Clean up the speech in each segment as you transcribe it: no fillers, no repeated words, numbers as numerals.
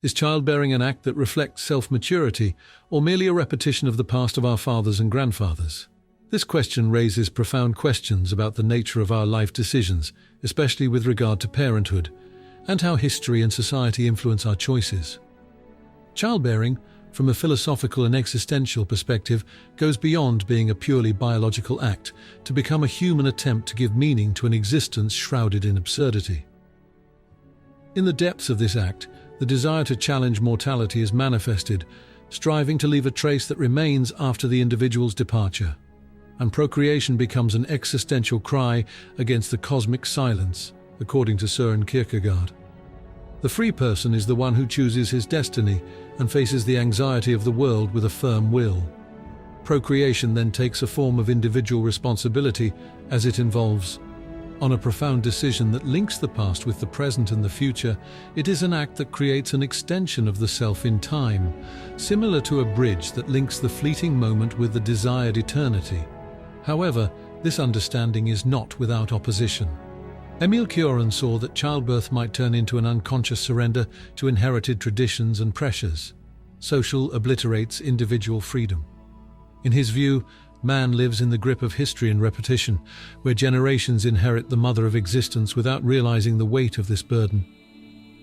Is childbearing an act that reflects self-maturity, or merely a repetition of the past of our fathers and grandfathers? This question raises profound questions about the nature of our life decisions, especially with regard to parenthood, and how history and society influence our choices. Childbearing, from a philosophical and existential perspective, goes beyond being a purely biological act to become a human attempt to give meaning to an existence shrouded in absurdity. In the depths of this act, the desire to challenge mortality is manifested, striving to leave a trace that remains after the individual's departure. And procreation becomes an existential cry against the cosmic silence, according to Søren Kierkegaard. The free person is the one who chooses his destiny and faces the anxiety of the world with a firm will. Procreation then takes a form of individual responsibility as it involves on a profound decision that links the past with the present and the future. It is an act that creates an extension of the self in time, similar to a bridge that links the fleeting moment with the desired eternity. However, this understanding is not without opposition. Emile Cioran saw that childbirth might turn into an unconscious surrender to inherited traditions and pressures. Social obliterates individual freedom. In his view, man lives in the grip of history and repetition, where generations inherit the mother of existence without realizing the weight of this burden.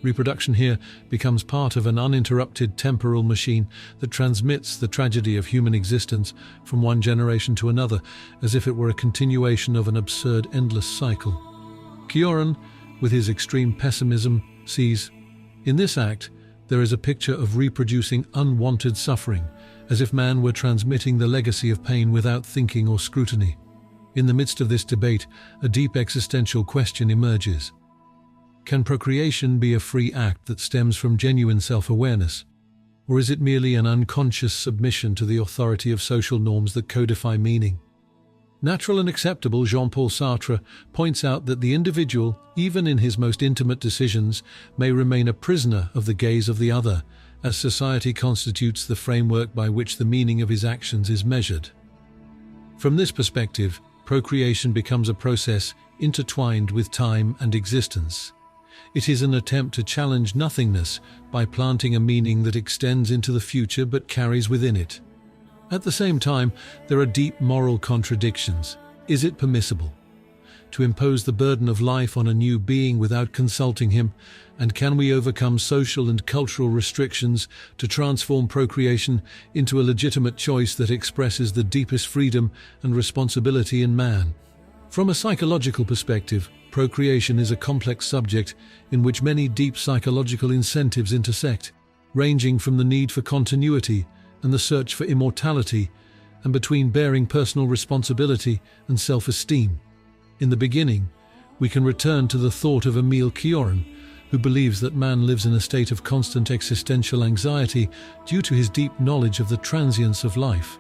Reproduction here becomes part of an uninterrupted temporal machine that transmits the tragedy of human existence from one generation to another, as if it were a continuation of an absurd, endless cycle. Cioran, with his extreme pessimism, sees, in this act, there is a picture of reproducing unwanted suffering, as if man were transmitting the legacy of pain without thinking or scrutiny. In the midst of this debate, a deep existential question emerges. Can procreation be a free act that stems from genuine self-awareness? Or is it merely an unconscious submission to the authority of social norms that codify meaning? Natural and acceptable Jean-Paul Sartre points out that the individual, even in his most intimate decisions, may remain a prisoner of the gaze of the other, as society constitutes the framework by which the meaning of his actions is measured. From this perspective, procreation becomes a process intertwined with time and existence. It is an attempt to challenge nothingness by planting a meaning that extends into the future but carries within it. At the same time, there are deep moral contradictions. Is it permissible to impose the burden of life on a new being without consulting him? And can we overcome social and cultural restrictions to transform procreation into a legitimate choice that expresses the deepest freedom and responsibility in man? From a psychological perspective, procreation is a complex subject in which many deep psychological incentives intersect, ranging from the need for continuity and the search for immortality, and between bearing personal responsibility and self-esteem. In the beginning, we can return to the thought of Emile Cioran, who believes that man lives in a state of constant existential anxiety due to his deep knowledge of the transience of life.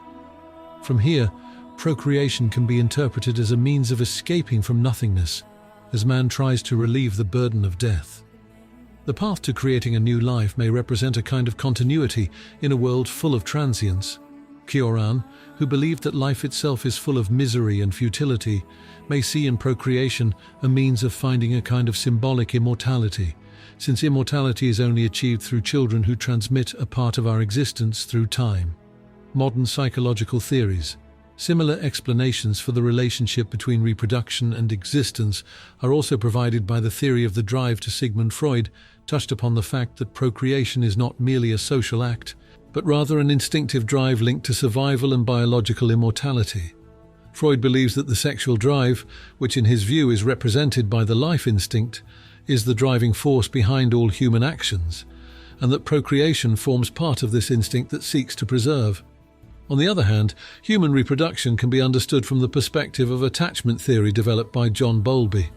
From here, procreation can be interpreted as a means of escaping from nothingness, as man tries to relieve the burden of death. The path to creating a new life may represent a kind of continuity in a world full of transience. Cioran, who believed that life itself is full of misery and futility, may see in procreation a means of finding a kind of symbolic immortality, since immortality is only achieved through children who transmit a part of our existence through time. Modern psychological theories, similar explanations for the relationship between reproduction and existence, are also provided by the theory of the drive to Sigmund Freud, touched upon the fact that procreation is not merely a social act, but rather an instinctive drive linked to survival and biological immortality. Freud believes that the sexual drive, which in his view is represented by the life instinct, is the driving force behind all human actions, and that procreation forms part of this instinct that seeks to preserve. On the other hand, human reproduction can be understood from the perspective of attachment theory developed by John Bowlby.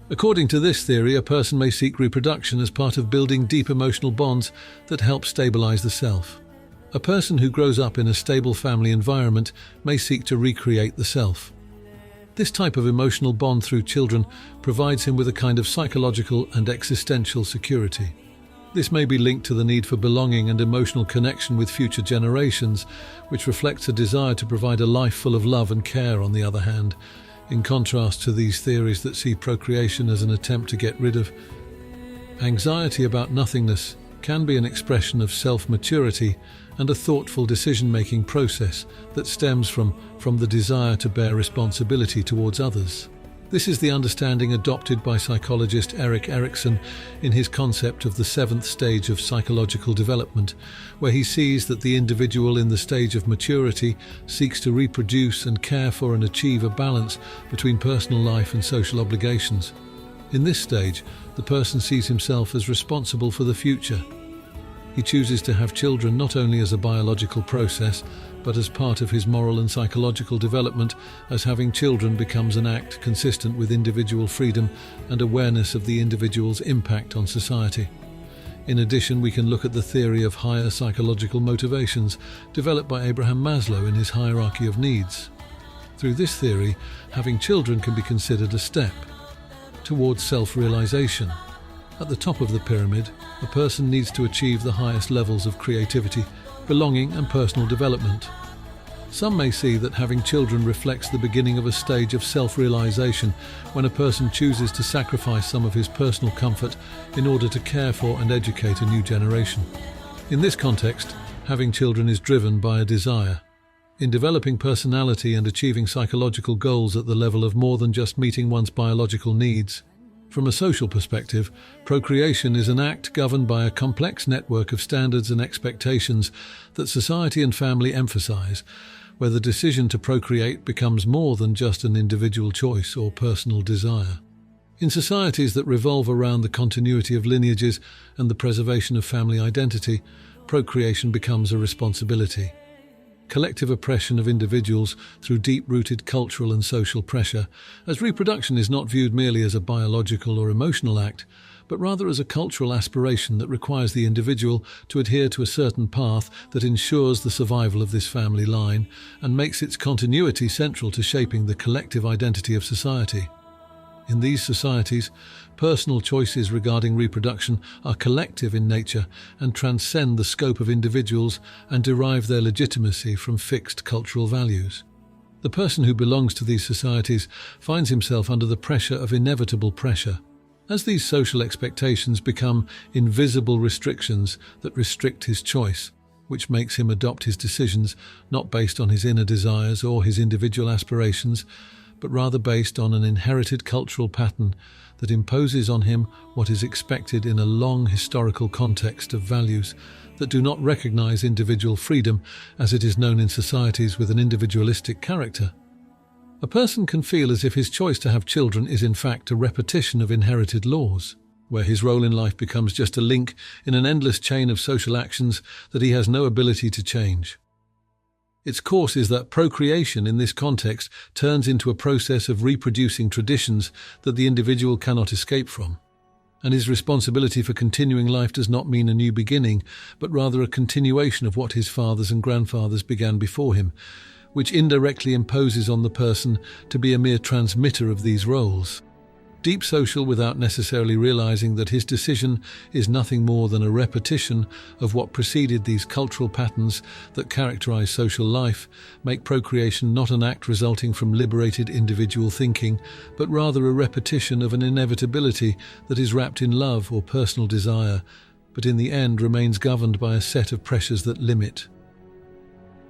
According to this theory, a person may seek reproduction as part of building deep emotional bonds that help stabilize the self. A person who grows up in a stable family environment may seek to recreate the self. This type of emotional bond through children provides him with a kind of psychological and existential security. This may be linked to the need for belonging and emotional connection with future generations, which reflects a desire to provide a life full of love and care, on the other hand, in contrast to these theories that see procreation as an attempt to get rid of anxiety about nothingness. can be an expression of self-maturity and a thoughtful decision-making process that stems from the desire to bear responsibility towards others. This is the understanding adopted by psychologist Erik Erikson in his concept of the seventh stage of psychological development, where he sees that the individual in the stage of maturity seeks to reproduce and care for and achieve a balance between personal life and social obligations. In this stage, the person sees himself as responsible for the future. He chooses to have children not only as a biological process, but as part of his moral and psychological development, as having children becomes an act consistent with individual freedom and awareness of the individual's impact on society. In addition, we can look at the theory of higher psychological motivations developed by Abraham Maslow in his hierarchy of needs. Through this theory, having children can be considered a step towards self-realization. At the top of the pyramid, a person needs to achieve the highest levels of creativity, belonging, and personal development. Some may see that having children reflects the beginning of a stage of self-realization when a person chooses to sacrifice some of his personal comfort in order to care for and educate a new generation. In this context, having children is driven by a desire. In developing personality and achieving psychological goals at the level of more than just meeting one's biological needs. From a social perspective, procreation is an act governed by a complex network of standards and expectations that society and family emphasize, where the decision to procreate becomes more than just an individual choice or personal desire. In societies that revolve around the continuity of lineages and the preservation of family identity, procreation becomes a responsibility. Collective oppression of individuals through deep-rooted cultural and social pressure, as reproduction is not viewed merely as a biological or emotional act, but rather as a cultural aspiration that requires the individual to adhere to a certain path that ensures the survival of this family line and makes its continuity central to shaping the collective identity of society. In these societies, personal choices regarding reproduction are collective in nature and transcend the scope of individuals and derive their legitimacy from fixed cultural values. The person who belongs to these societies finds himself under the pressure of inevitable pressure, as these social expectations become invisible restrictions that restrict his choice, which makes him adopt his decisions not based on his inner desires or his individual aspirations, but rather based on an inherited cultural pattern that imposes on him what is expected in a long historical context of values that do not recognize individual freedom as it is known in societies with an individualistic character. A person can feel as if his choice to have children is in fact a repetition of inherited laws, where his role in life becomes just a link in an endless chain of social actions that he has no ability to change. Its course is that procreation in this context turns into a process of reproducing traditions that the individual cannot escape from. And his responsibility for continuing life does not mean a new beginning, but rather a continuation of what his fathers and grandfathers began before him, which indirectly imposes on the person to be a mere transmitter of these roles. Deep social without necessarily realizing that his decision is nothing more than a repetition of what preceded these cultural patterns that characterize social life, make procreation not an act resulting from liberated individual thinking, but rather a repetition of an inevitability that is wrapped in love or personal desire, but in the end remains governed by a set of pressures that limit.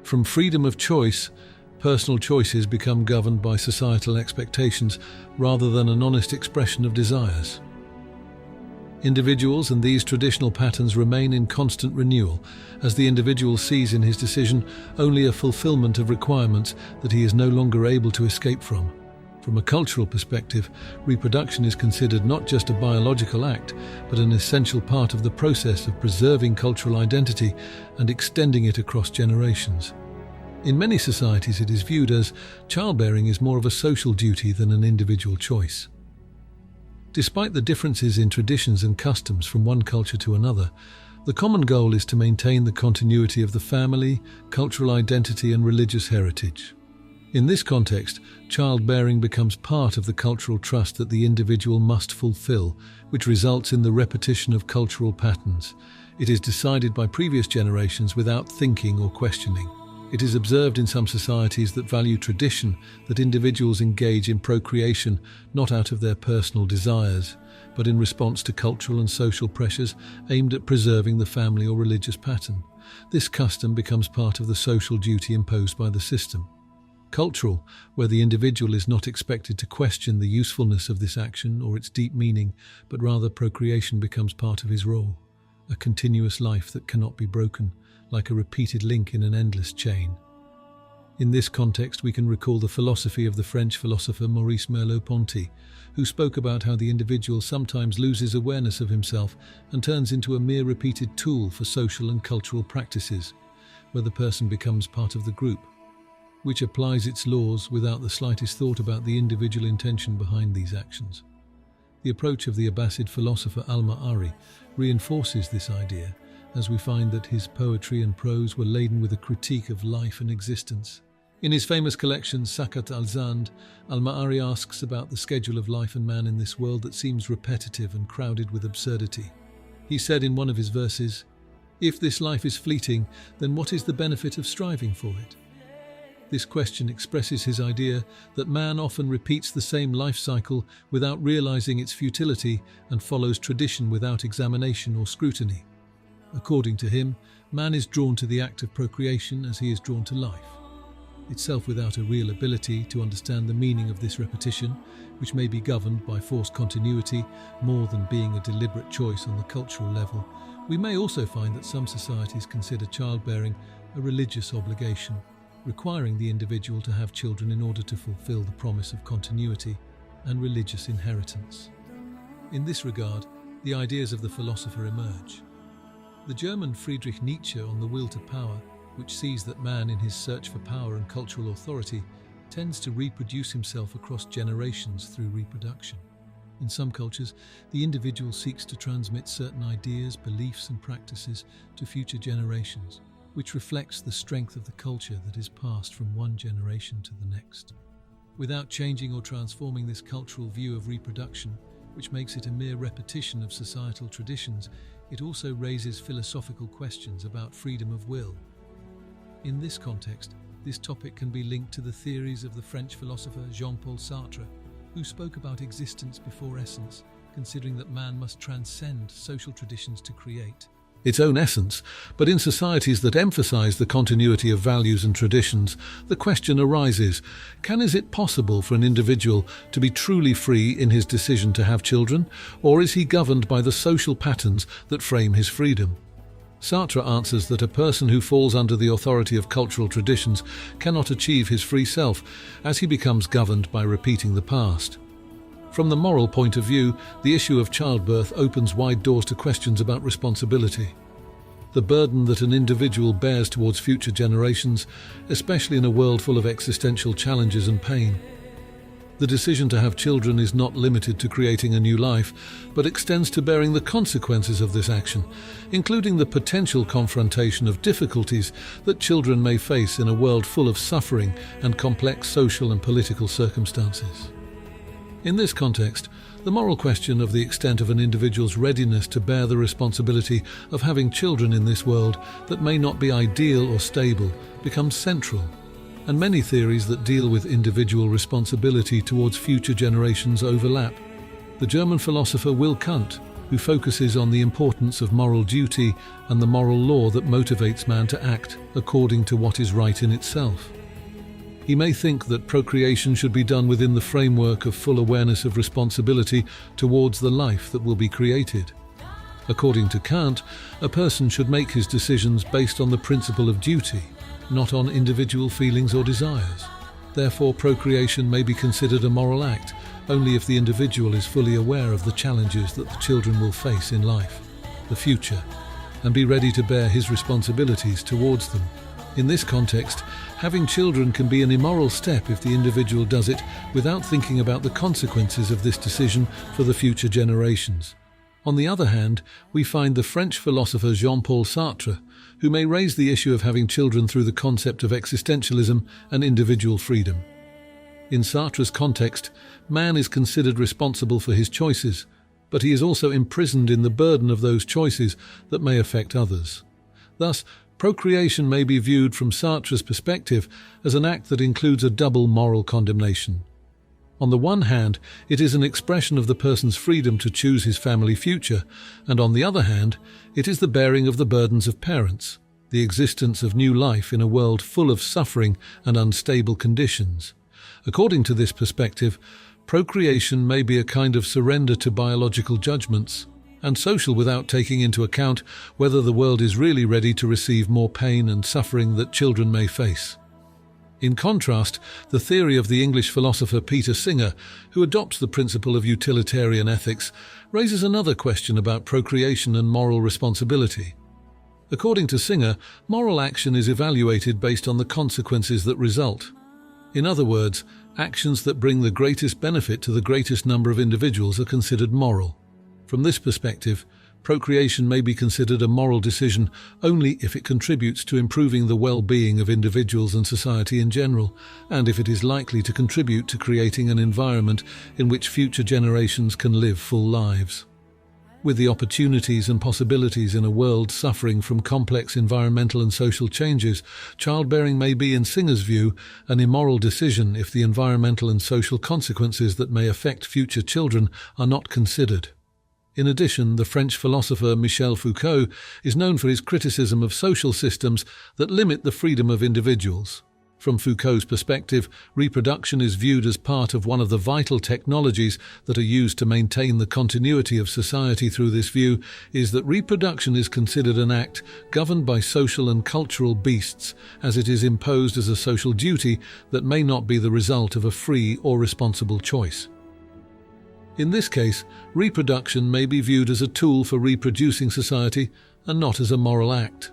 From freedom of choice, personal choices become governed by societal expectations rather than an honest expression of desires. Individuals and these traditional patterns remain in constant renewal, as the individual sees in his decision only a fulfillment of requirements that he is no longer able to escape from. From a cultural perspective, reproduction is considered not just a biological act, but an essential part of the process of preserving cultural identity and extending it across generations. In many societies, it is viewed as childbearing is more of a social duty than an individual choice. Despite the differences in traditions and customs from one culture to another, the common goal is to maintain the continuity of the family, cultural identity, and religious heritage. In this context, childbearing becomes part of the cultural trust that the individual must fulfill, which results in the repetition of cultural patterns. It is decided by previous generations without thinking or questioning. It is observed in some societies that value tradition that individuals engage in procreation not out of their personal desires, but in response to cultural and social pressures aimed at preserving the family or religious pattern. This custom becomes part of the social duty imposed by the system. Cultural, where the individual is not expected to question the usefulness of this action or its deep meaning, but rather procreation becomes part of his role, a continuous life that cannot be broken, like a repeated link in an endless chain. In this context, we can recall the philosophy of the French philosopher Maurice Merleau-Ponty, who spoke about how the individual sometimes loses awareness of himself and turns into a mere repeated tool for social and cultural practices, where the person becomes part of the group, which applies its laws without the slightest thought about the individual intention behind these actions. The approach of the Abbasid philosopher al-Ma'ari reinforces this idea, as we find that his poetry and prose were laden with a critique of life and existence. In his famous collection Sakat al-Zand, al-Ma'ari asks about the schedule of life and man in this world that seems repetitive and crowded with absurdity. He said in one of his verses, "If this life is fleeting, then what is the benefit of striving for it?" This question expresses his idea that man often repeats the same life cycle without realizing its futility and follows tradition without examination or scrutiny. According to him, man is drawn to the act of procreation as he is drawn to life itself, without a real ability to understand the meaning of this repetition, which may be governed by forced continuity more than being a deliberate choice on the cultural level. We may also find that some societies consider childbearing a religious obligation, requiring the individual to have children in order to fulfill the promise of continuity and religious inheritance. In this regard, the ideas of the philosopher emerge. The German Friedrich Nietzsche on the will to power, which sees that man in his search for power and cultural authority tends to reproduce himself across generations through reproduction. In some cultures, the individual seeks to transmit certain ideas, beliefs and practices to future generations, which reflects the strength of the culture that is passed from one generation to the next. Without changing or transforming this cultural view of reproduction, which makes it a mere repetition of societal traditions, it also raises philosophical questions about freedom of will. In this context, this topic can be linked to the theories of the French philosopher Jean-Paul Sartre, who spoke about existence before essence, considering that man must transcend social traditions to create its own essence. But in societies that emphasize the continuity of values and traditions, the question arises, is it possible for an individual to be truly free in his decision to have children, or is he governed by the social patterns that frame his freedom? Sartre answers that a person who falls under the authority of cultural traditions cannot achieve his free self, as he becomes governed by repeating the past. From the moral point of view, the issue of childbirth opens wide doors to questions about responsibility. The burden that an individual bears towards future generations, especially in a world full of existential challenges and pain. The decision to have children is not limited to creating a new life, but extends to bearing the consequences of this action, including the potential confrontation of difficulties that children may face in a world full of suffering and complex social and political circumstances. In this context, the moral question of the extent of an individual's readiness to bear the responsibility of having children in this world that may not be ideal or stable becomes central, and many theories that deal with individual responsibility towards future generations overlap. The German philosopher Will Kant, who focuses on the importance of moral duty and the moral law that motivates man to act according to what is right in itself. He may think that procreation should be done within the framework of full awareness of responsibility towards the life that will be created. According to Kant, a person should make his decisions based on the principle of duty, not on individual feelings or desires. Therefore, procreation may be considered a moral act only if the individual is fully aware of the challenges that the children will face in life, the future, and be ready to bear his responsibilities towards them. In this context, having children can be an immoral step if the individual does it without thinking about the consequences of this decision for the future generations. On the other hand, we find the French philosopher Jean-Paul Sartre, who may raise the issue of having children through the concept of existentialism and individual freedom. In Sartre's context, man is considered responsible for his choices, but he is also imprisoned in the burden of those choices that may affect others. Thus, procreation may be viewed from Sartre's perspective as an act that includes a double moral condemnation. On the one hand, it is an expression of the person's freedom to choose his family future, and on the other hand, it is the bearing of the burdens of parents, the existence of new life in a world full of suffering and unstable conditions. According to this perspective, procreation may be a kind of surrender to biological judgments, and social without taking into account whether the world is really ready to receive more pain and suffering that children may face. In contrast, the theory of the English philosopher Peter Singer, who adopts the principle of utilitarian ethics, raises another question about procreation and moral responsibility. According to Singer, moral action is evaluated based on the consequences that result. In other words, actions that bring the greatest benefit to the greatest number of individuals are considered moral. From this perspective, procreation may be considered a moral decision only if it contributes to improving the well-being of individuals and society in general, and if it is likely to contribute to creating an environment in which future generations can live full lives. With the opportunities and possibilities in a world suffering from complex environmental and social changes, childbearing may be, in Singer's view, an immoral decision if the environmental and social consequences that may affect future children are not considered. In addition, the French philosopher Michel Foucault is known for his criticism of social systems that limit the freedom of individuals. From Foucault's perspective, reproduction is viewed as part of one of the vital technologies that are used to maintain the continuity of society. Through this view is that reproduction is considered an act governed by social and cultural beasts, as it is imposed as a social duty that may not be the result of a free or responsible choice. In this case, reproduction may be viewed as a tool for reproducing society and not as a moral act.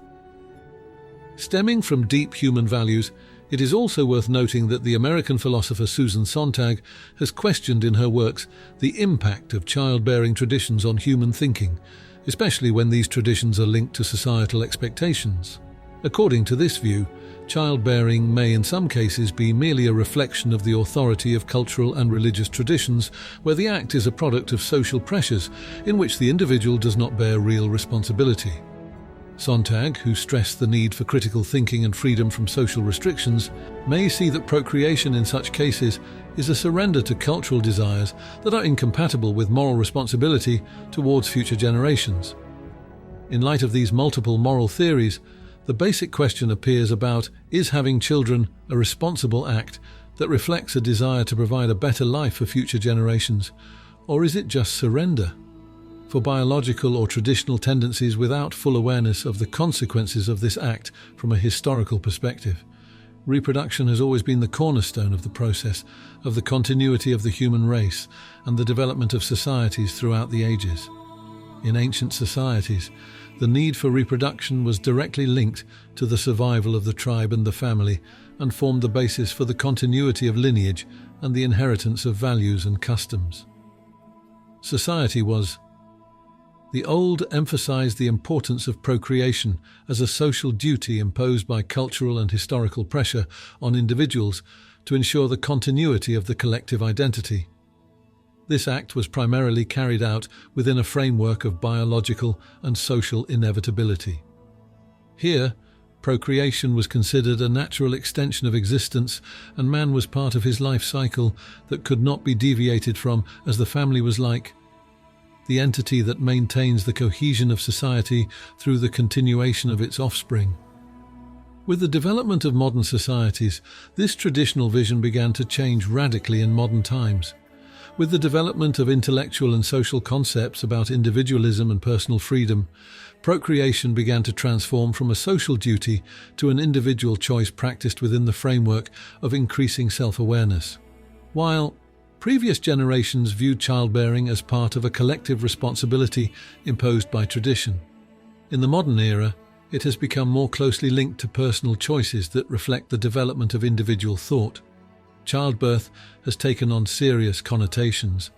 Stemming from deep human values, it is also worth noting that the American philosopher Susan Sontag has questioned in her works the impact of childbearing traditions on human thinking, especially when these traditions are linked to societal expectations. According to this view, childbearing may in some cases be merely a reflection of the authority of cultural and religious traditions, where the act is a product of social pressures in which the individual does not bear real responsibility. Sontag, who stressed the need for critical thinking and freedom from social restrictions, may see that procreation in such cases is a surrender to cultural desires that are incompatible with moral responsibility towards future generations. In light of these multiple moral theories, the basic question appears about, is having children a responsible act that reflects a desire to provide a better life for future generations, or is it just surrender for biological or traditional tendencies without full awareness of the consequences of this act from a historical perspective? Reproduction has always been the cornerstone of the process of the continuity of the human race and the development of societies throughout the ages. In ancient societies, the need for reproduction was directly linked to the survival of the tribe and the family, and formed the basis for the continuity of lineage and the inheritance of values and customs. Society was. The old emphasized the importance of procreation as a social duty imposed by cultural and historical pressure on individuals to ensure the continuity of the collective identity. This act was primarily carried out within a framework of biological and social inevitability. Here, procreation was considered a natural extension of existence, and man was part of his life cycle that could not be deviated from, as the family was like the entity that maintains the cohesion of society through the continuation of its offspring. With the development of modern societies, this traditional vision began to change radically in modern times. With the development of intellectual and social concepts about individualism and personal freedom, procreation began to transform from a social duty to an individual choice practiced within the framework of increasing self-awareness. While previous generations viewed childbearing as part of a collective responsibility imposed by tradition, in the modern era, it has become more closely linked to personal choices that reflect the development of individual thought. Childbirth has taken on serious connotations,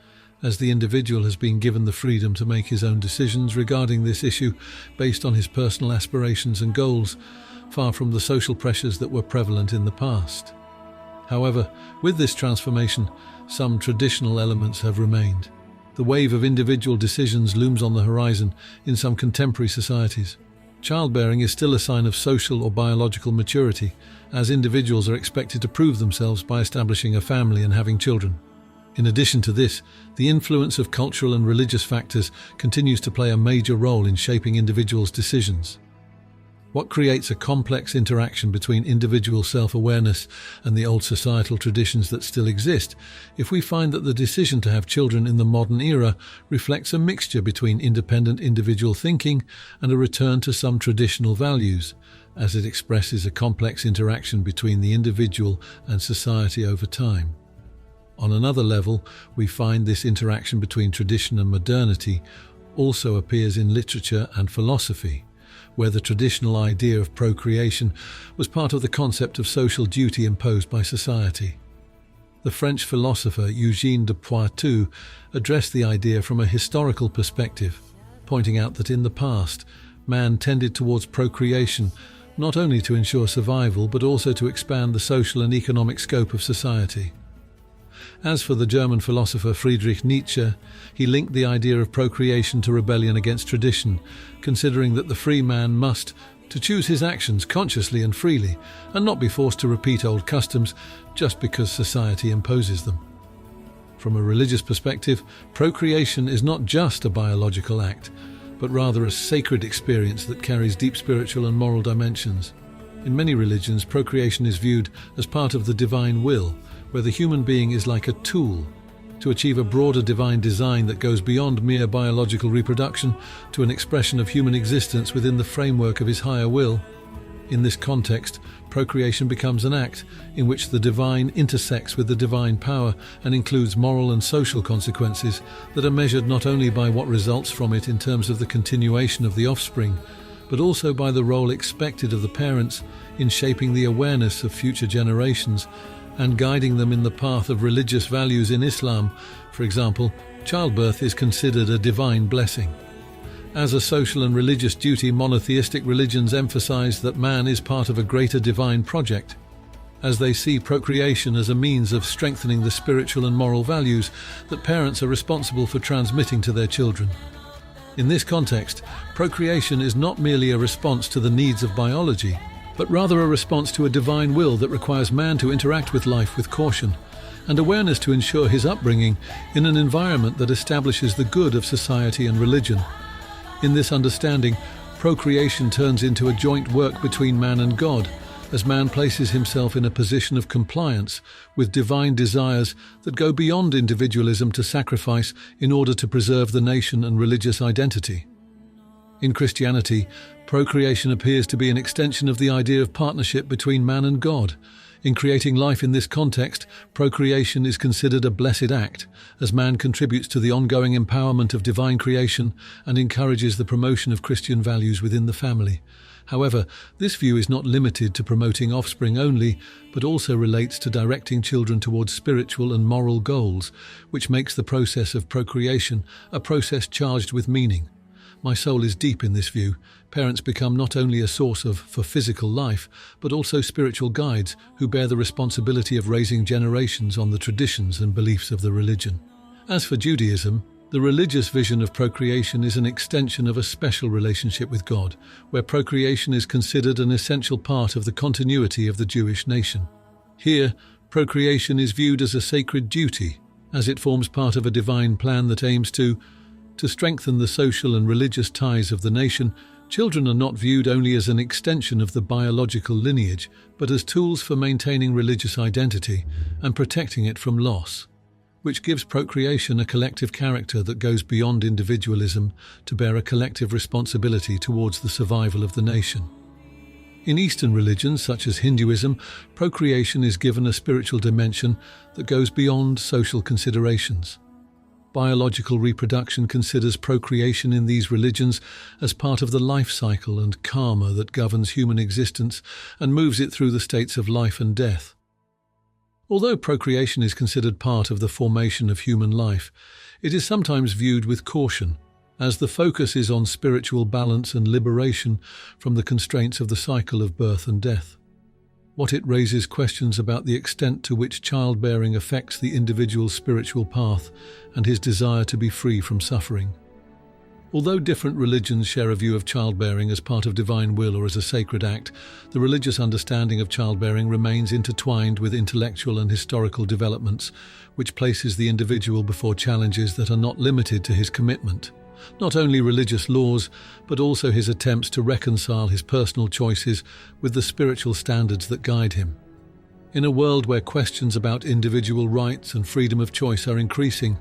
as the individual has been given the freedom to make his own decisions regarding this issue based on his personal aspirations and goals, far from the social pressures that were prevalent in the past. However, with this transformation, some traditional elements have remained. The wave of individual decisions looms on the horizon in some contemporary societies. childbearing is still a sign of social or biological maturity, as individuals are expected to prove themselves by establishing a family and having children. In addition to this, the influence of cultural and religious factors continues to play a major role in shaping individuals' decisions. What creates a complex interaction between individual self-awareness and the old societal traditions that still exist, if we find that the decision to have children in the modern era reflects a mixture between independent individual thinking and a return to some traditional values, as it expresses a complex interaction between the individual and society over time. On another level, we find this interaction between tradition and modernity also appears in literature and philosophy, where the traditional idea of procreation was part of the concept of social duty imposed by society. The French philosopher Eugène de Poitou addressed the idea from a historical perspective, pointing out that in the past, man tended towards procreation not only to ensure survival but also to expand the social and economic scope of society. As for the German philosopher Friedrich Nietzsche, he linked the idea of procreation to rebellion against tradition, considering that the free man must to choose his actions consciously and freely, and not be forced to repeat old customs just because society imposes them. From a religious perspective, procreation is not just a biological act, but rather a sacred experience that carries deep spiritual and moral dimensions. In many religions, procreation is viewed as part of the divine will, where the human being is like a tool to achieve a broader divine design that goes beyond mere biological reproduction to an expression of human existence within the framework of his higher will. In this context, procreation becomes an act in which the divine intersects with the divine power and includes moral and social consequences that are measured not only by what results from it in terms of the continuation of the offspring, but also by the role expected of the parents in shaping the awareness of future generations and guiding them in the path of religious values. In Islam, for example, childbirth is considered a divine blessing. As a social and religious duty, monotheistic religions emphasize that man is part of a greater divine project, as they see procreation as a means of strengthening the spiritual and moral values that parents are responsible for transmitting to their children. In this context, procreation is not merely a response to the needs of biology, but rather a response to a divine will that requires man to interact with life with caution and awareness to ensure his upbringing in an environment that establishes the good of society and religion. In this understanding, procreation turns into a joint work between man and God, as man places himself in a position of compliance with divine desires that go beyond individualism to sacrifice in order to preserve the nation and religious identity. In Christianity, procreation appears to be an extension of the idea of partnership between man and God. In creating life in this context, procreation is considered a blessed act, as man contributes to the ongoing empowerment of divine creation and encourages the promotion of Christian values within the family. However, this view is not limited to promoting offspring only, but also relates to directing children towards spiritual and moral goals, which makes the process of procreation a process charged with meaning. My soul is deep in this view. Parents become not only a source for physical life, but also spiritual guides who bear the responsibility of raising generations on the traditions and beliefs of the religion. As for Judaism, the religious vision of procreation is an extension of a special relationship with God, where procreation is considered an essential part of the continuity of the Jewish nation. Here, procreation is viewed as a sacred duty, as it forms part of a divine plan that aims to strengthen the social and religious ties of the nation. Children are not viewed only as an extension of the biological lineage, but as tools for maintaining religious identity and protecting it from loss, which gives procreation a collective character that goes beyond individualism to bear a collective responsibility towards the survival of the nation. In Eastern religions, such as Hinduism, procreation is given a spiritual dimension that goes beyond social considerations. Biological reproduction considers procreation in these religions as part of the life cycle and karma that governs human existence and moves it through the states of life and death. Although procreation is considered part of the formation of human life, it is sometimes viewed with caution, as the focus is on spiritual balance and liberation from the constraints of the cycle of birth and death. What it raises questions about the extent to which childbearing affects the individual's spiritual path and his desire to be free from suffering. Although different religions share a view of childbearing as part of divine will or as a sacred act, the religious understanding of childbearing remains intertwined with intellectual and historical developments, which places the individual before challenges that are not limited to his commitment. Not only religious laws, but also his attempts to reconcile his personal choices with the spiritual standards that guide him. In a world where questions about individual rights and freedom of choice are increasing,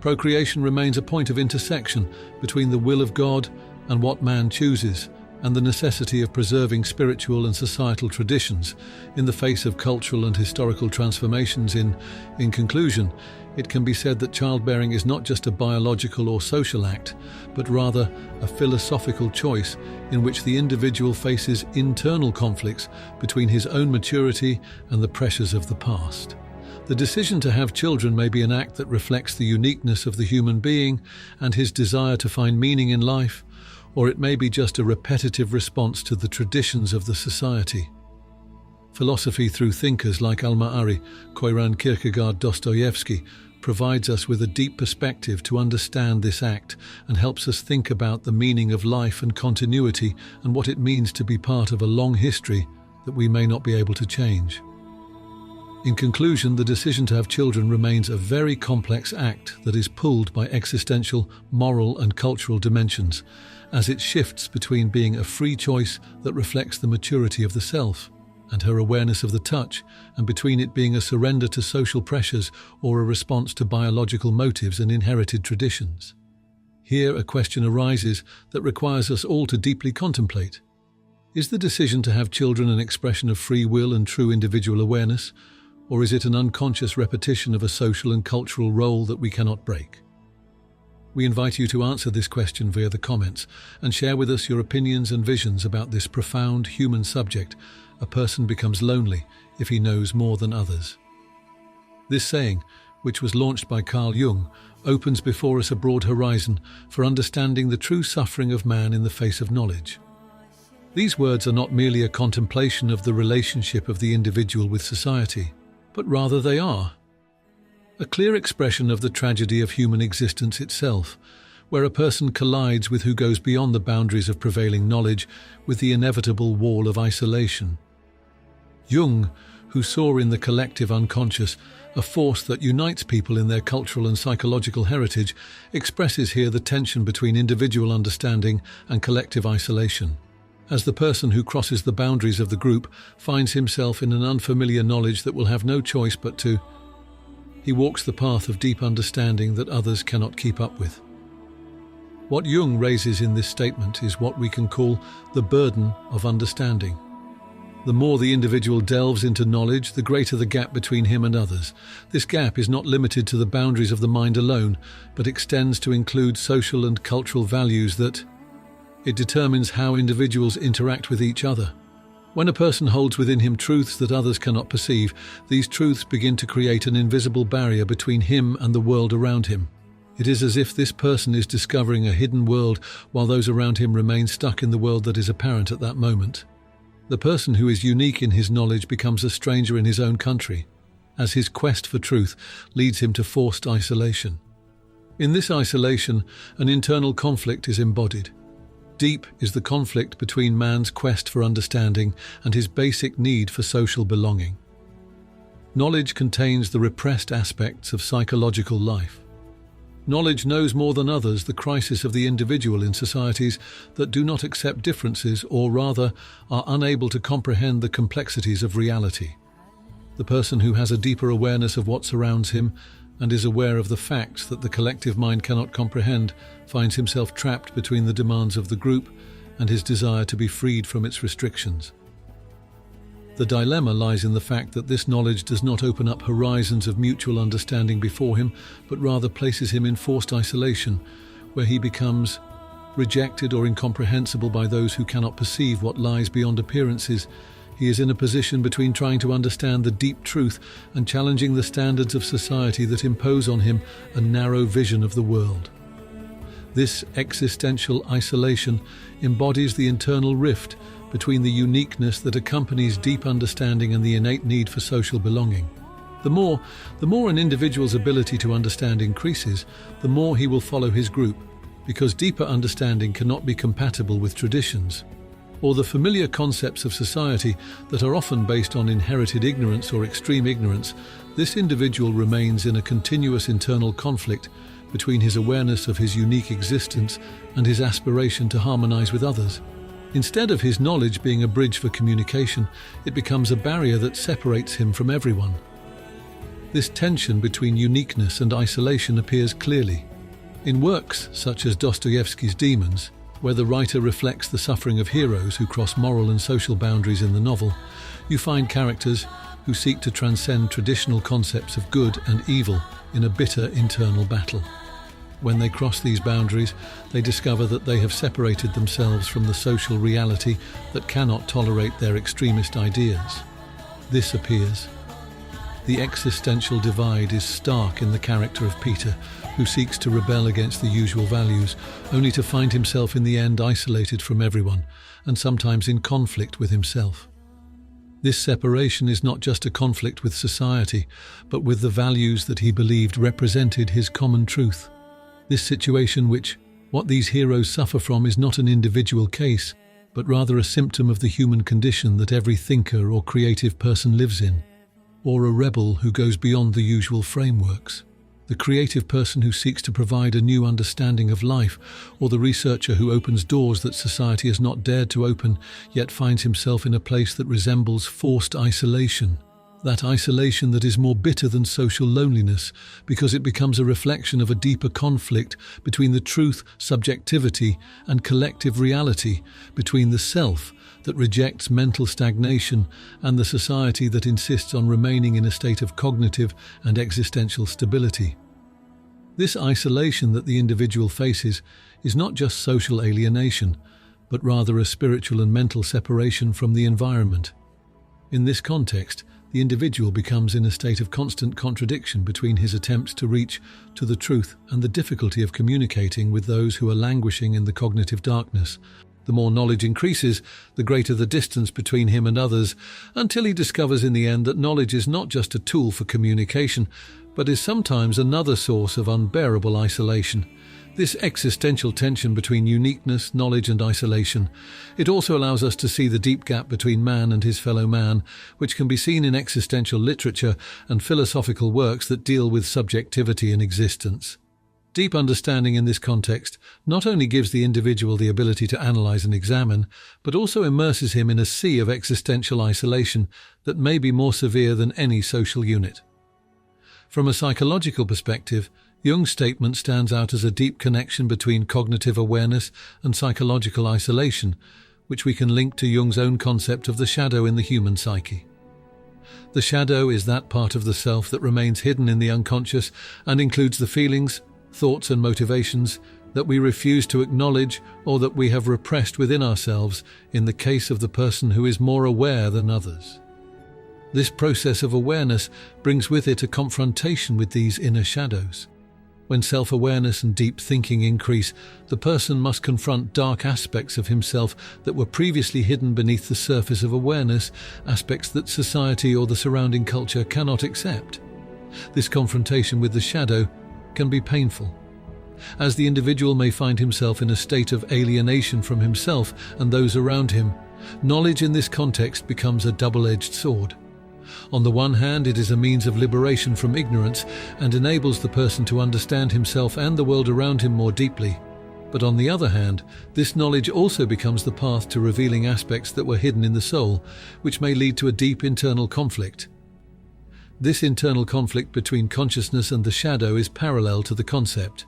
procreation remains a point of intersection between the will of God and what man chooses, and the necessity of preserving spiritual and societal traditions in the face of cultural and historical transformations. In conclusion, it can be said that childbearing is not just a biological or social act, but rather a philosophical choice in which the individual faces internal conflicts between his own maturity and the pressures of the past. The decision to have children may be an act that reflects the uniqueness of the human being and his desire to find meaning in life, or it may be just a repetitive response to the traditions of the society. Philosophy through thinkers like Al-Ma'ari, Koiran, Kierkegaard, Dostoevsky provides us with a deep perspective to understand this act and helps us think about the meaning of life and continuity and what it means to be part of a long history that we may not be able to change. In conclusion, the decision to have children remains a very complex act that is pulled by existential, moral and cultural dimensions, as it shifts between being a free choice that reflects the maturity of the self and her awareness of the touch, and between it being a surrender to social pressures or a response to biological motives and inherited traditions. Here a question arises that requires us all to deeply contemplate. Is the decision to have children an expression of free will and true individual awareness, or is it an unconscious repetition of a social and cultural role that we cannot break? We invite you to answer this question via the comments and share with us your opinions and visions about this profound human subject. A person becomes lonely if he knows more than others. This saying, which was launched by Carl Jung, opens before us a broad horizon for understanding the true suffering of man in the face of knowledge. These words are not merely a contemplation of the relationship of the individual with society, but rather they are a clear expression of the tragedy of human existence itself, where a person collides with who goes beyond the boundaries of prevailing knowledge with the inevitable wall of isolation. Jung, who saw in the collective unconscious a force that unites people in their cultural and psychological heritage, expresses here the tension between individual understanding and collective isolation. As the person who crosses the boundaries of the group finds himself in an unfamiliar knowledge that will have no choice but to, he walks the path of deep understanding that others cannot keep up with. What Jung raises in this statement is what we can call the burden of understanding. The more the individual delves into knowledge, the greater the gap between him and others. This gap is not limited to the boundaries of the mind alone, but extends to include social and cultural values that it determines how individuals interact with each other. When a person holds within him truths that others cannot perceive, these truths begin to create an invisible barrier between him and the world around him. It is as if this person is discovering a hidden world while those around him remain stuck in the world that is apparent at that moment. The person who is unique in his knowledge becomes a stranger in his own country, as his quest for truth leads him to forced isolation. In this isolation, an internal conflict is embodied. Deep is the conflict between man's quest for understanding and his basic need for social belonging. Knowledge contains the repressed aspects of psychological life. Knowledge knows more than others the crisis of the individual in societies that do not accept differences, or rather are unable to comprehend the complexities of reality. The person who has a deeper awareness of what surrounds him and is aware of the facts that the collective mind cannot comprehend finds himself trapped between the demands of the group and his desire to be freed from its restrictions. The dilemma lies in the fact that this knowledge does not open up horizons of mutual understanding before him, but rather places him in forced isolation, where he becomes rejected or incomprehensible by those who cannot perceive what lies beyond appearances. He is in a position between trying to understand the deep truth and challenging the standards of society that impose on him a narrow vision of the world. This existential isolation embodies the internal rift between the uniqueness that accompanies deep understanding and the innate need for social belonging. The more an individual's ability to understand increases, the more he will follow his group, because deeper understanding cannot be compatible with traditions, or the familiar concepts of society that are often based on inherited ignorance or extreme ignorance, this individual remains in a continuous internal conflict between his awareness of his unique existence and his aspiration to harmonize with others. Instead of his knowledge being a bridge for communication, it becomes a barrier that separates him from everyone. This tension between uniqueness and isolation appears clearly in works such as Dostoevsky's Demons, where the writer reflects the suffering of heroes who cross moral and social boundaries in the novel. You find characters who seek to transcend traditional concepts of good and evil in a bitter internal battle. When they cross these boundaries, they discover that they have separated themselves from the social reality that cannot tolerate their extremist ideas. This appears. The existential divide is stark in the character of Peter, who seeks to rebel against the usual values, only to find himself in the end isolated from everyone, and sometimes in conflict with himself. This separation is not just a conflict with society, but with the values that he believed represented his common truth. This situation what these heroes suffer from is not an individual case, but rather a symptom of the human condition that every thinker or creative person lives in, or a rebel who goes beyond the usual frameworks. The creative person who seeks to provide a new understanding of life, or the researcher who opens doors that society has not dared to open, yet finds himself in a place that resembles forced isolation. That isolation that is more bitter than social loneliness, because it becomes a reflection of a deeper conflict between the truth, subjectivity, and collective reality, between the self that rejects mental stagnation and the society that insists on remaining in a state of cognitive and existential stability. This isolation that the individual faces is not just social alienation, but rather a spiritual and mental separation from the environment. In this context, the individual becomes in a state of constant contradiction between his attempts to reach to the truth and the difficulty of communicating with those who are languishing in the cognitive darkness. The more knowledge increases, the greater the distance between him and others, until he discovers in the end that knowledge is not just a tool for communication, but is sometimes another source of unbearable isolation. This existential tension between uniqueness, knowledge, and isolation. It also allows us to see the deep gap between man and his fellow man, which can be seen in existential literature and philosophical works that deal with subjectivity and existence. Deep understanding in this context not only gives the individual the ability to analyze and examine, but also immerses him in a sea of existential isolation that may be more severe than any social unit. From a psychological perspective, Jung's statement stands out as a deep connection between cognitive awareness and psychological isolation, which we can link to Jung's own concept of the shadow in the human psyche. The shadow is that part of the self that remains hidden in the unconscious and includes the feelings, thoughts and motivations that we refuse to acknowledge or that we have repressed within ourselves in the case of the person who is more aware than others. This process of awareness brings with it a confrontation with these inner shadows. When self-awareness and deep thinking increase, the person must confront dark aspects of himself that were previously hidden beneath the surface of awareness, aspects that society or the surrounding culture cannot accept. This confrontation with the shadow can be painful, as the individual may find himself in a state of alienation from himself and those around him. Knowledge in this context becomes a double-edged sword. On the one hand, it is a means of liberation from ignorance and enables the person to understand himself and the world around him more deeply. But on the other hand, this knowledge also becomes the path to revealing aspects that were hidden in the soul, which may lead to a deep internal conflict. This internal conflict between consciousness and the shadow is parallel to the concept.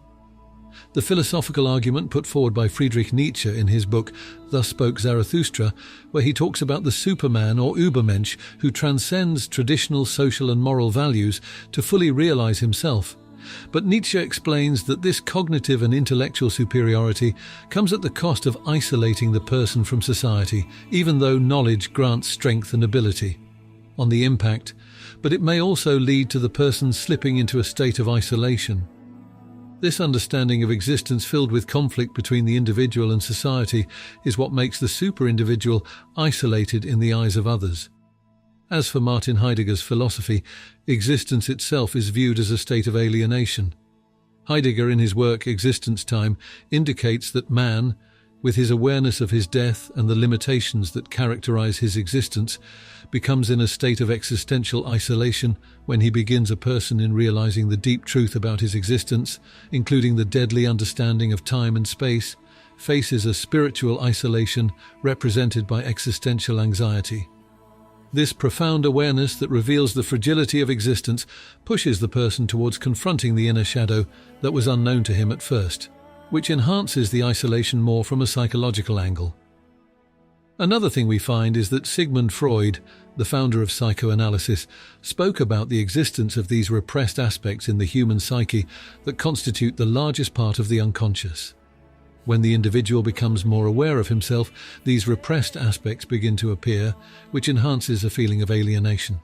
The philosophical argument put forward by Friedrich Nietzsche in his book Thus Spoke Zarathustra, where he talks about the Superman or Übermensch who transcends traditional social and moral values to fully realize himself. But Nietzsche explains that this cognitive and intellectual superiority comes at the cost of isolating the person from society, even though knowledge grants strength and ability. On the impact, but it may also lead to the person slipping into a state of isolation. This understanding of existence filled with conflict between the individual and society is what makes the super-individual isolated in the eyes of others. As for Martin Heidegger's philosophy, existence itself is viewed as a state of alienation. Heidegger, in his work Existence Time, indicates that man, with his awareness of his death and the limitations that characterize his existence, becomes in a state of existential isolation when he begins a person in realizing the deep truth about his existence, including the deadly understanding of time and space, faces a spiritual isolation represented by existential anxiety. This profound awareness that reveals the fragility of existence pushes the person towards confronting the inner shadow that was unknown to him at first, which enhances the isolation more from a psychological angle. Another thing we find is that Sigmund Freud, the founder of psychoanalysis, spoke about the existence of these repressed aspects in the human psyche that constitute the largest part of the unconscious. When the individual becomes more aware of himself, these repressed aspects begin to appear, which enhances a feeling of alienation.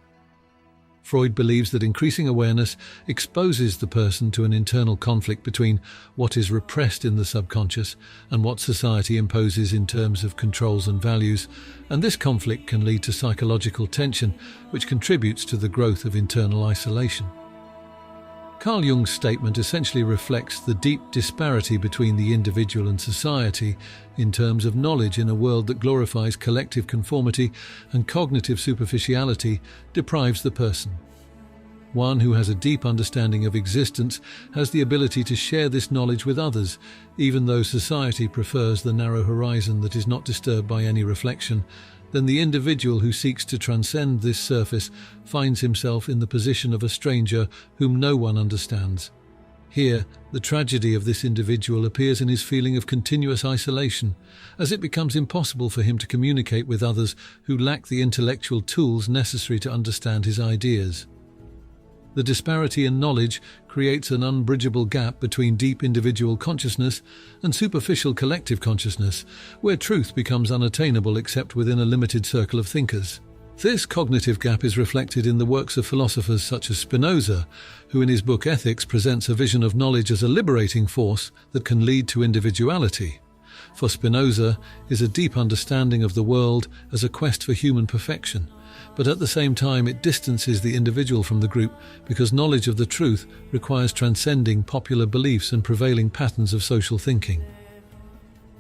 Freud believes that increasing awareness exposes the person to an internal conflict between what is repressed in the subconscious and what society imposes in terms of controls and values, and this conflict can lead to psychological tension, which contributes to the growth of internal isolation. Carl Jung's statement essentially reflects the deep disparity between the individual and society in terms of knowledge in a world that glorifies collective conformity and cognitive superficiality deprives the person. One who has a deep understanding of existence has the ability to share this knowledge with others, even though society prefers the narrow horizon that is not disturbed by any reflection. Then the individual who seeks to transcend this surface finds himself in the position of a stranger whom no one understands. Here, the tragedy of this individual appears in his feeling of continuous isolation, as it becomes impossible for him to communicate with others who lack the intellectual tools necessary to understand his ideas. The disparity in knowledge creates an unbridgeable gap between deep individual consciousness and superficial collective consciousness, where truth becomes unattainable except within a limited circle of thinkers. This cognitive gap is reflected in the works of philosophers such as Spinoza, who in his book Ethics presents a vision of knowledge as a liberating force that can lead to individuality. For Spinoza is a deep understanding of the world as a quest for human perfection, but at the same time it distances the individual from the group because knowledge of the truth requires transcending popular beliefs and prevailing patterns of social thinking.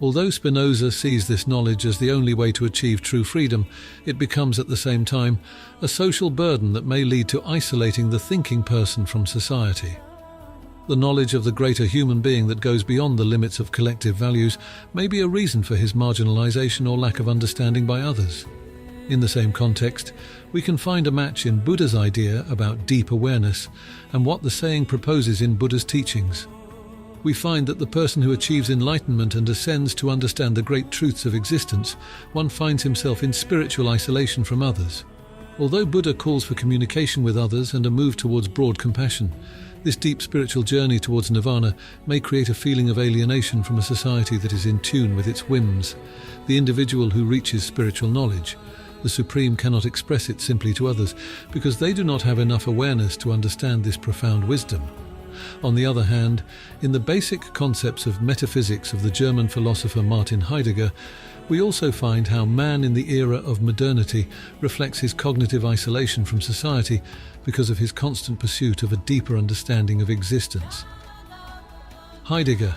Although Spinoza sees this knowledge as the only way to achieve true freedom, it becomes at the same time a social burden that may lead to isolating the thinking person from society. The knowledge of the greater human being that goes beyond the limits of collective values may be a reason for his marginalization or lack of understanding by others. In the same context, we can find a match in Buddha's idea about deep awareness and what the saying proposes in Buddha's teachings. We find that the person who achieves enlightenment and ascends to understand the great truths of existence, one finds himself in spiritual isolation from others. Although Buddha calls for communication with others and a move towards broad compassion, this deep spiritual journey towards nirvana may create a feeling of alienation from a society that is in tune with its whims. The individual who reaches spiritual knowledge, the Supreme, cannot express it simply to others because they do not have enough awareness to understand this profound wisdom. On the other hand, in the basic concepts of metaphysics of the German philosopher Martin Heidegger, we also find how man in the era of modernity reflects his cognitive isolation from society because of his constant pursuit of a deeper understanding of existence. Heidegger,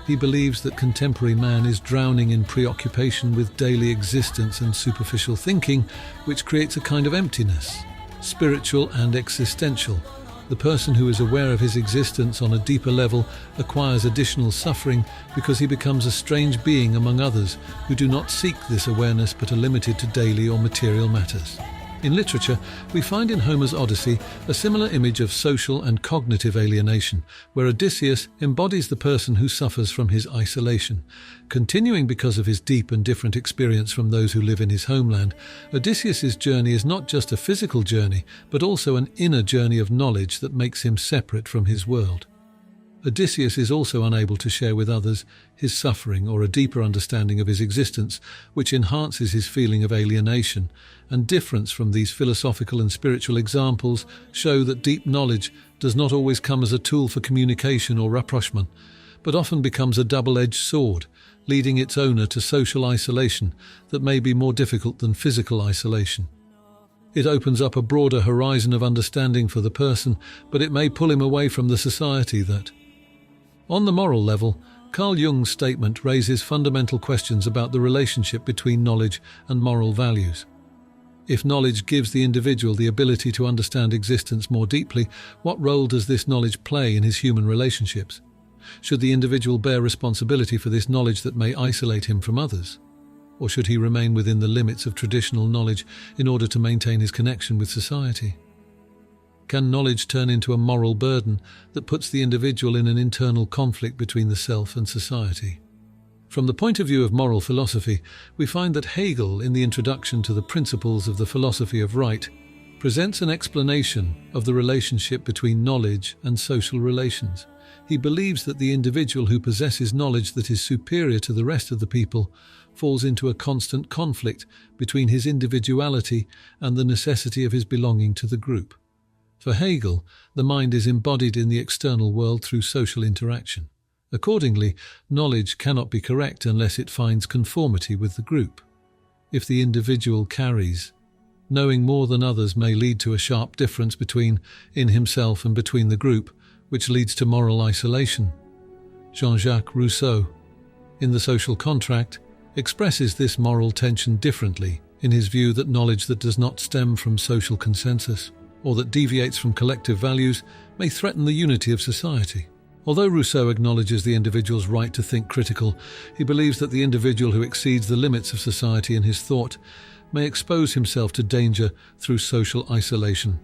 he believes that contemporary man is drowning in preoccupation with daily existence and superficial thinking, which creates a kind of emptiness, spiritual and existential. The person who is aware of his existence on a deeper level acquires additional suffering because he becomes a strange being among others who do not seek this awareness but are limited to daily or material matters. In literature, we find in Homer's Odyssey a similar image of social and cognitive alienation, where Odysseus embodies the person who suffers from his isolation. Continuing because of his deep and different experience from those who live in his homeland, Odysseus's journey is not just a physical journey, but also an inner journey of knowledge that makes him separate from his world. Odysseus is also unable to share with others his suffering or a deeper understanding of his existence, which enhances his feeling of alienation, and difference from these philosophical and spiritual examples show that deep knowledge does not always come as a tool for communication or rapprochement, but often becomes a double-edged sword, leading its owner to social isolation that may be more difficult than physical isolation. It opens up a broader horizon of understanding for the person, but it may pull him away from the society that On the moral level, Carl Jung's statement raises fundamental questions about the relationship between knowledge and moral values. If knowledge gives the individual the ability to understand existence more deeply, what role does this knowledge play in his human relationships? Should the individual bear responsibility for this knowledge that may isolate him from others? Or should he remain within the limits of traditional knowledge in order to maintain his connection with society? Can knowledge turn into a moral burden that puts the individual in an internal conflict between the self and society? From the point of view of moral philosophy, we find that Hegel, in the introduction to the Principles of the Philosophy of Right, presents an explanation of the relationship between knowledge and social relations. He believes that the individual who possesses knowledge that is superior to the rest of the people falls into a constant conflict between his individuality and the necessity of his belonging to the group. For Hegel, the mind is embodied in the external world through social interaction. Accordingly, knowledge cannot be correct unless it finds conformity with the group. If the individual carries, knowing more than others may lead to a sharp difference in himself and between the group, which leads to moral isolation. Jean-Jacques Rousseau, in The Social Contract, expresses this moral tension differently in his view that knowledge that does not stem from social consensus or that deviates from collective values may threaten the unity of society. Although Rousseau acknowledges the individual's right to think critical, he believes that the individual who exceeds the limits of society in his thought may expose himself to danger through social isolation.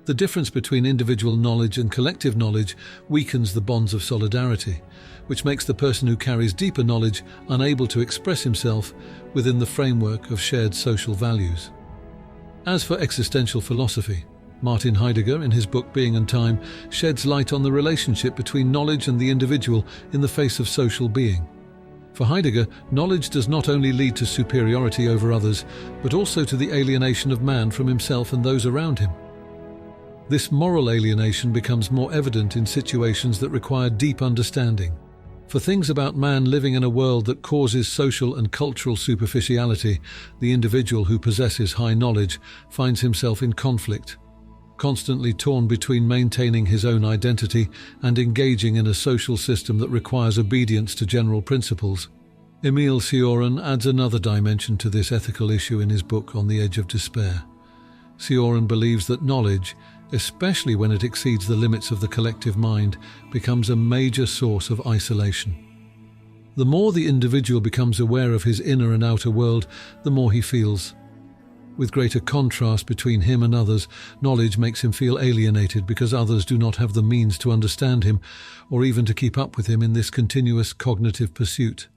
The difference between individual knowledge and collective knowledge weakens the bonds of solidarity, which makes the person who carries deeper knowledge unable to express himself within the framework of shared social values. As for existential philosophy, Martin Heidegger, in his book Being and Time, sheds light on the relationship between knowledge and the individual in the face of social being. For Heidegger, knowledge does not only lead to superiority over others, but also to the alienation of man from himself and those around him. This moral alienation becomes more evident in situations that require deep understanding. For things about man living in a world that causes social and cultural superficiality, the individual who possesses high knowledge finds himself in conflict, constantly torn between maintaining his own identity and engaging in a social system that requires obedience to general principles. Emile Cioran adds another dimension to this ethical issue in his book On the Edge of Despair. Cioran believes that knowledge, especially when it exceeds the limits of the collective mind, becomes a major source of isolation. The more the individual becomes aware of his inner and outer world, the more he feels. With greater contrast between him and others, knowledge makes him feel alienated because others do not have the means to understand him or even to keep up with him in this continuous cognitive pursuit.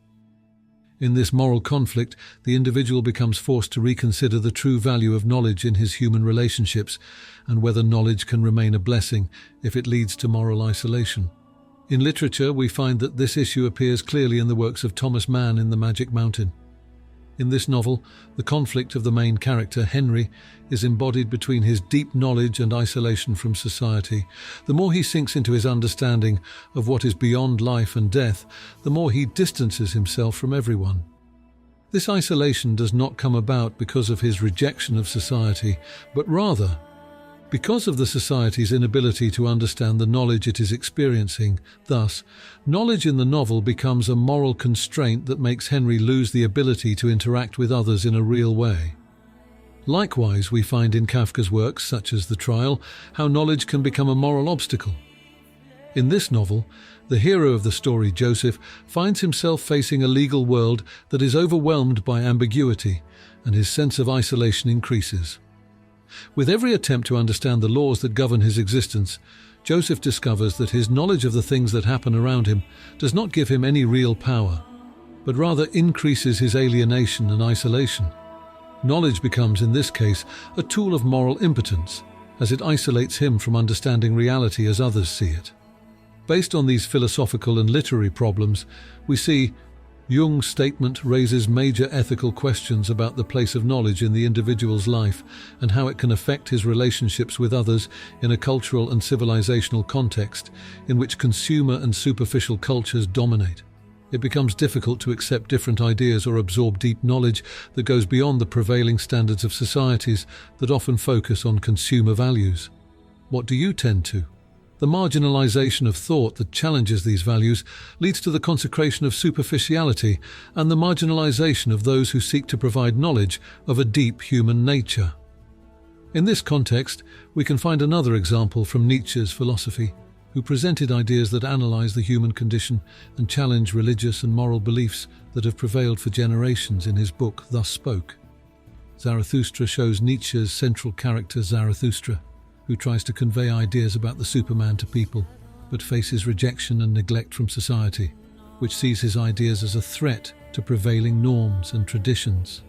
In this moral conflict, the individual becomes forced to reconsider the true value of knowledge in his human relationships and whether knowledge can remain a blessing if it leads to moral isolation. In literature, we find that this issue appears clearly in the works of Thomas Mann in The Magic Mountain. In this novel, the conflict of the main character, Henry, is embodied between his deep knowledge and isolation from society. The more he sinks into his understanding of what is beyond life and death, the more he distances himself from everyone. This isolation does not come about because of his rejection of society, but rather because of the society's inability to understand the knowledge it is experiencing. Thus, knowledge in the novel becomes a moral constraint that makes Henry lose the ability to interact with others in a real way. Likewise, we find in Kafka's works, such as The Trial, how knowledge can become a moral obstacle. In this novel, the hero of the story, Joseph, finds himself facing a legal world that is overwhelmed by ambiguity, and his sense of isolation increases. With every attempt to understand the laws that govern his existence, Joseph discovers that his knowledge of the things that happen around him does not give him any real power, but rather increases his alienation and isolation. Knowledge becomes, in this case, a tool of moral impotence, as it isolates him from understanding reality as others see it. Based on these philosophical and literary problems, we see Jung's statement raises major ethical questions about the place of knowledge in the individual's life and how it can affect his relationships with others in a cultural and civilizational context in which consumer and superficial cultures dominate. It becomes difficult to accept different ideas or absorb deep knowledge that goes beyond the prevailing standards of societies that often focus on consumer values. What do you tend to? The marginalization of thought that challenges these values leads to the consecration of superficiality and the marginalization of those who seek to provide knowledge of a deep human nature. In this context, we can find another example from Nietzsche's philosophy, who presented ideas that analyze the human condition and challenge religious and moral beliefs that have prevailed for generations in his book Thus Spoke. Zarathustra shows Nietzsche's central character Zarathustra, who tries to convey ideas about the Superman to people, but faces rejection and neglect from society, which sees his ideas as a threat to prevailing norms and traditions.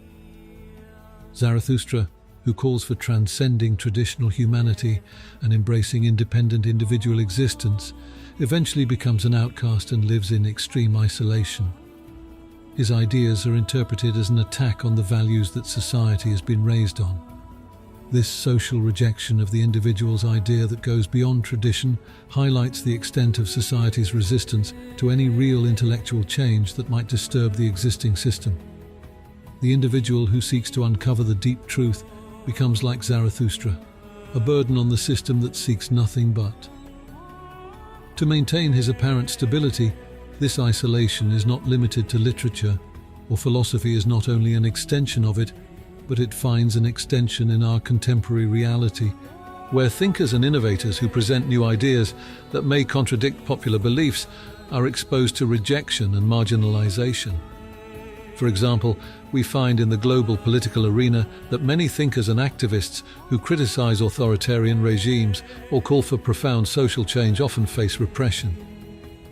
Zarathustra, who calls for transcending traditional humanity and embracing independent individual existence, eventually becomes an outcast and lives in extreme isolation. His ideas are interpreted as an attack on the values that society has been raised on. This social rejection of the individual's idea that goes beyond tradition highlights the extent of society's resistance to any real intellectual change that might disturb the existing system. The individual who seeks to uncover the deep truth becomes like Zarathustra, a burden on the system that seeks nothing but. To maintain his apparent stability, this isolation is not limited to literature, or philosophy is not only an extension of it, but it finds an extension in our contemporary reality, where thinkers and innovators who present new ideas that may contradict popular beliefs are exposed to rejection and marginalization. For example, we find in the global political arena that many thinkers and activists who criticize authoritarian regimes or call for profound social change often face repression.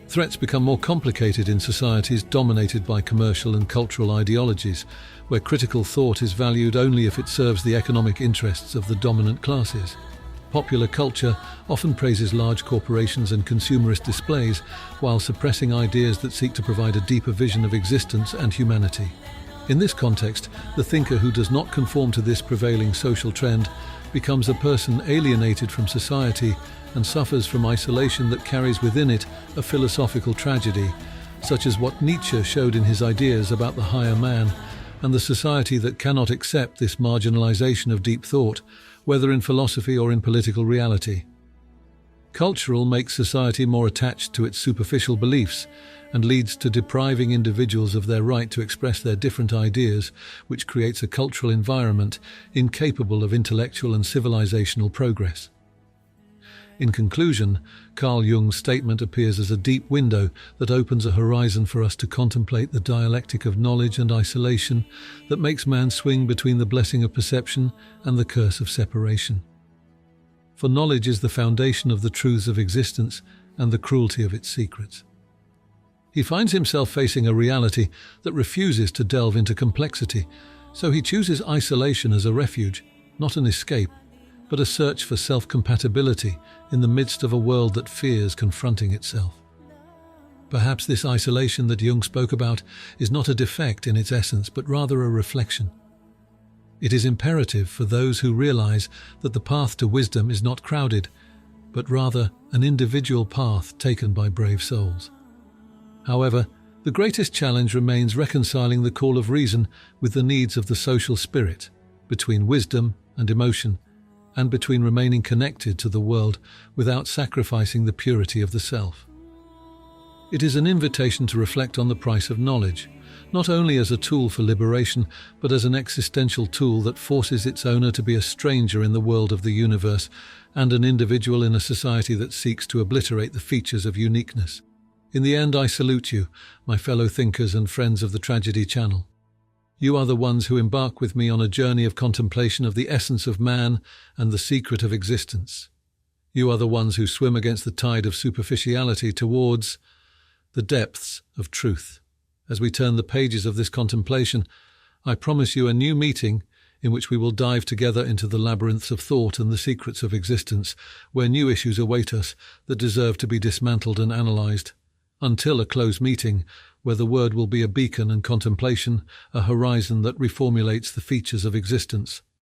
Threats become more complicated in societies dominated by commercial and cultural ideologies, where critical thought is valued only if it serves the economic interests of the dominant classes. Popular culture often praises large corporations and consumerist displays, while suppressing ideas that seek to provide a deeper vision of existence and humanity. In this context, the thinker who does not conform to this prevailing social trend becomes a person alienated from society and suffers from isolation that carries within it a philosophical tragedy, such as what Nietzsche showed in his ideas about the higher man, and the society that cannot accept this marginalization of deep thought, whether in philosophy or in political reality. Cultural makes society more attached to its superficial beliefs and leads to depriving individuals of their right to express their different ideas, which creates a cultural environment incapable of intellectual and civilizational progress. In conclusion, Carl Jung's statement appears as a deep window that opens a horizon for us to contemplate the dialectic of knowledge and isolation that makes man swing between the blessing of perception and the curse of separation. For knowledge is the foundation of the truths of existence and the cruelty of its secrets. He finds himself facing a reality that refuses to delve into complexity, so he chooses isolation as a refuge, not an escape, but a search for self-compatibility in the midst of a world that fears confronting itself. Perhaps this isolation that Jung spoke about is not a defect in its essence, but rather a reflection. It is imperative for those who realize that the path to wisdom is not crowded, but rather an individual path taken by brave souls. However, the greatest challenge remains reconciling the call of reason with the needs of the social spirit, between wisdom and emotion, and between remaining connected to the world without sacrificing the purity of the self. It is an invitation to reflect on the price of knowledge, not only as a tool for liberation, but as an existential tool that forces its owner to be a stranger in the world of the universe and an individual in a society that seeks to obliterate the features of uniqueness. In the end, I salute you, my fellow thinkers and friends of the Tragedy Channel. You are the ones who embark with me on a journey of contemplation of the essence of man and the secret of existence. You are the ones who swim against the tide of superficiality towards the depths of truth. As we turn the pages of this contemplation, I promise you a new meeting in which we will dive together into the labyrinths of thought and the secrets of existence, where new issues await us that deserve to be dismantled and analyzed. Until a close meeting, where the word will be a beacon and contemplation, a horizon that reformulates the features of existence.